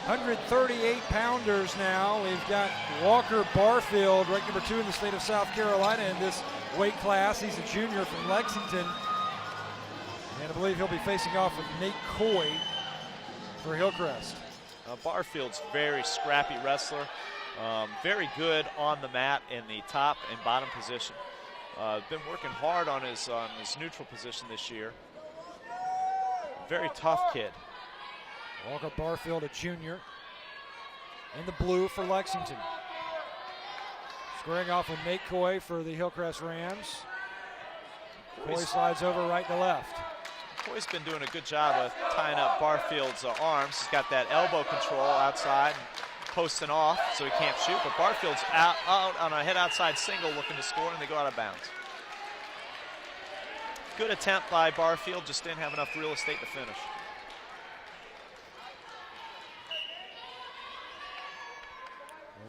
138-pounders now. We've got Walker Barfield, ranked number 2 in the state of South Carolina in this weight class. He's a junior from Lexington. And I believe he'll be facing off with Nate Coy for Hillcrest. Barfield's very scrappy wrestler. Very good on the mat in the top and bottom position. Been working hard on his neutral position this year. Very tough kid. Walker Barfield, a junior, in the blue for Lexington. Squaring off with Nate Coy for the Hillcrest Rams. Coy slides over right to left. Coy's been doing a good job of tying up Barfield's arms. He's got that elbow control outside, posting off so he can't shoot, but Barfield's out on a head outside single looking to score, and they go out of bounds. Good attempt by Barfield, just didn't have enough real estate to finish.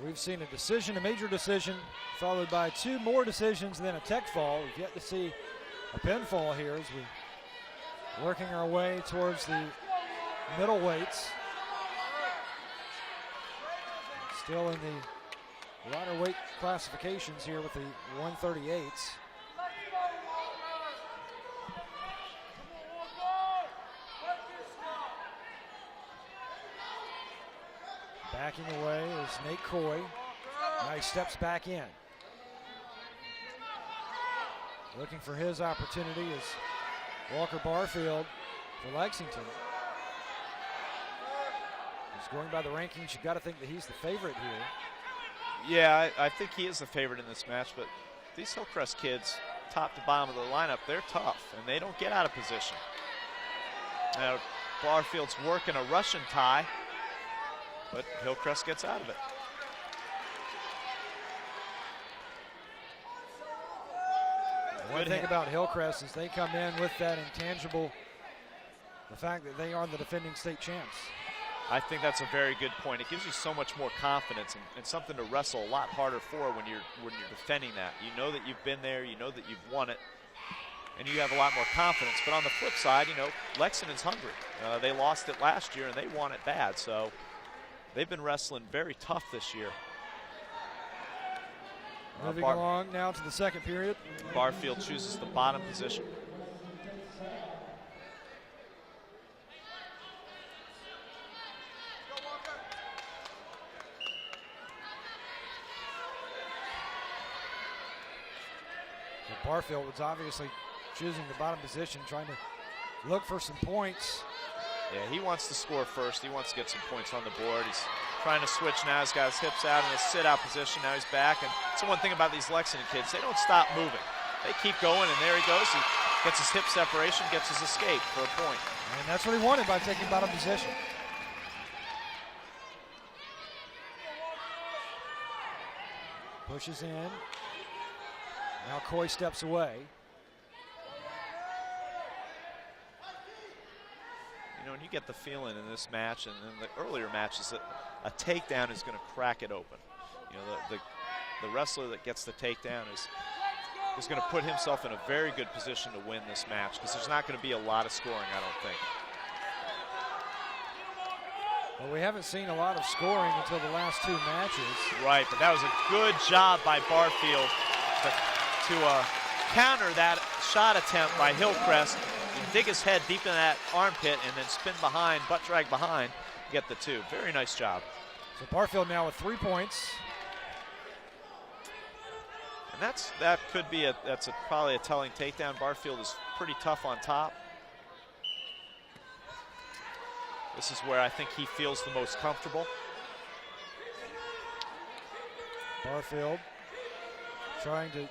We've seen a decision, a major decision, followed by 2 more decisions, and then a tech fall. We've yet to see a pinfall here as we're working our way towards the middle weights. Still in the lighter weight classifications here with the 138s. Backing away is Nate Coy. Now he steps back in. Looking for his opportunity is Walker Barfield for Lexington. He's going by the rankings. You've got to think that he's the favorite here. Yeah, I think he is the favorite in this match, but these Hillcrest kids, top to bottom of the lineup, they're tough, and they don't get out of position. Now, Barfield's working a Russian tie, but Hillcrest gets out of it. One thing about Hillcrest is they come in with that intangible, the fact that they are the defending state champs. I think that's a very good point. It gives you so much more confidence and something to wrestle a lot harder for when you're defending that. You know that you've been there, you know that you've won it, and you have a lot more confidence. But on the flip side, you know, Lexington's hungry. They lost it last year and they want it bad, so they've been wrestling very tough this year. Moving along now to the second period. Barfield chooses the bottom position. So Barfield was obviously choosing the bottom position, trying to look for some points. Yeah, he wants to score first. He wants to get some points on the board. He's trying to switch now. He's got his hips out in a sit-out position. Now he's back. And that's the one thing about these Lexington kids. They don't stop moving. They keep going, and there he goes. He gets his hip separation, gets his escape for a point. And that's what he wanted by taking bottom position. Pushes in. Now Coy steps away. You know, and you get the feeling in this match and in the earlier matches that a takedown is going to crack it open. You know, the wrestler that gets the takedown is going to put himself in a very good position to win this match, because there's not going to be a lot of scoring, I don't think. Well, we haven't seen a lot of scoring until the last 2 matches. Right, but that was a good job by Barfield to counter that shot attempt by Hillcrest. Dig his head deep in that armpit and then spin behind, butt drag behind, get the 2. Very nice job. So Barfield now with 3 points. And that could be probably a telling takedown. Barfield is pretty tough on top. This is where I think he feels the most comfortable. Barfield trying to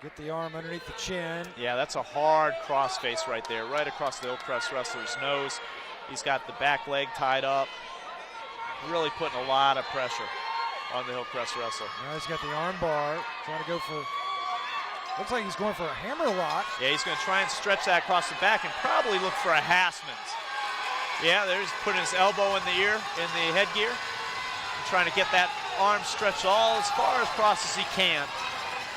get the arm underneath the chin. Yeah, that's a hard crossface right there, right across the Hillcrest wrestler's nose. He's got the back leg tied up. Really putting a lot of pressure on the Hillcrest wrestler. Now he's got the arm bar, trying to go for, looks like he's going for a hammer lock. Yeah, he's going to try and stretch that across the back and probably look for a Hassman's. Yeah, there's putting his elbow in the ear, in the headgear. And trying to get that arm stretched all as far across as he can,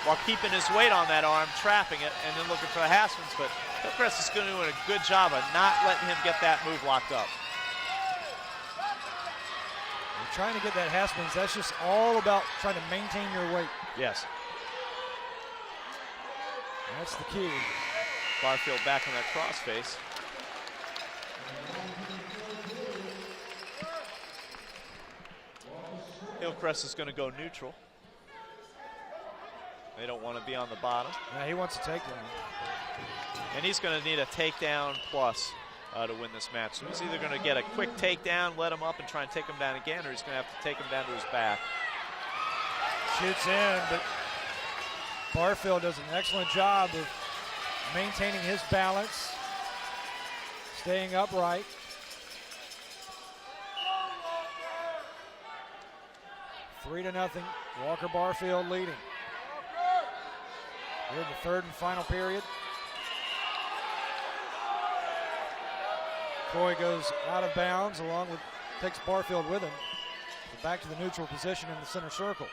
while keeping his weight on that arm, trapping it, and then looking for the Hassman's. But Hillcrest is going to do a good job of not letting him get that move locked up. trying to get that Haspings, that's just all about trying to maintain your weight. Yes. That's the key. Barfield back on that crossface. Hillcrest is going to go neutral. They don't want to be on the bottom. Yeah, he wants a takedown. And he's going to need a takedown plus to win this match. So he's either going to get a quick takedown, let him up and try and take him down again, or he's going to have to take him down to his back. Shoots in, but Barfield does an excellent job of maintaining his balance, staying upright. Three to nothing, Walker Barfield leading. Here in the third and final period. Coy goes out of bounds along with, takes Barfield with him. Back to the neutral position in the center circle.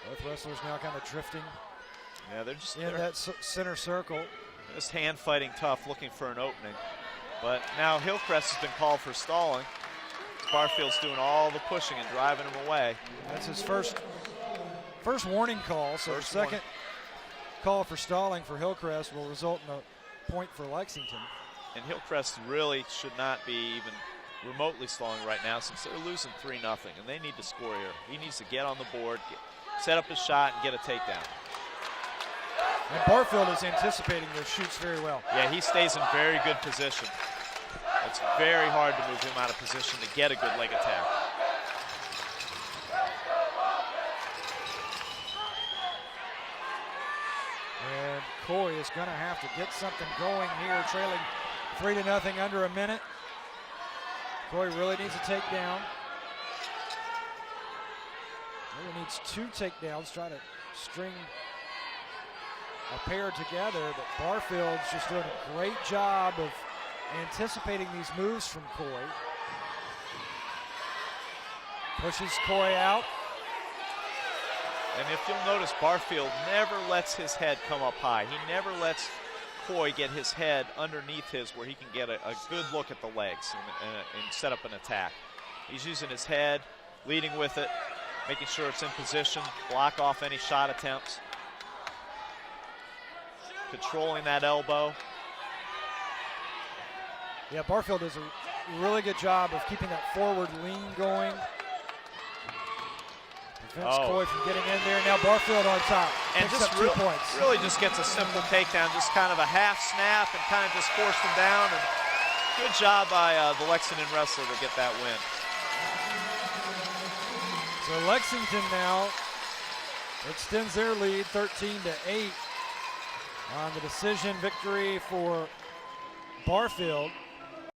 Both wrestlers now kind of drifting. Yeah, they're just in that center circle. Just hand fighting tough, looking for an opening. But now Hillcrest has been called for stalling. Barfield's doing all the pushing and driving him away. That's his first warning call. So the second call for stalling for Hillcrest will result in a point for Lexington. And Hillcrest really should not be even remotely stalling right now since they're losing 3-0, and they need to score here. He needs to get on the board, set up his shot, and get a takedown. And Barfield is anticipating those shoots very well. Yeah, he stays in very good position. It's very hard to move him out of position to get a good leg attack. And Coy is going to have to get something going here, trailing 3-0 under a minute. Coy really needs a takedown. Really needs 2 takedowns, try to string a pair together, but Barfield's just doing a great job of anticipating these moves from Coy. Pushes Coy out. And if you'll notice, Barfield never lets his head come up high. He never lets Coy get his head underneath his where he can get a good look at the legs and set up an attack. He's using his head, leading with it, making sure it's in position, block off any shot attempts. Controlling that elbow. Yeah, Barfield does a really good job of keeping that forward lean going. Prevents Coy from getting in there. Now Barfield on top. And picks just up 2 points. Really just gets a simple takedown, just kind of a half snap and kind of just forced him down. And good job by the Lexington wrestler to get that win. So Lexington now extends their lead 13-8 on the decision victory for Barfield.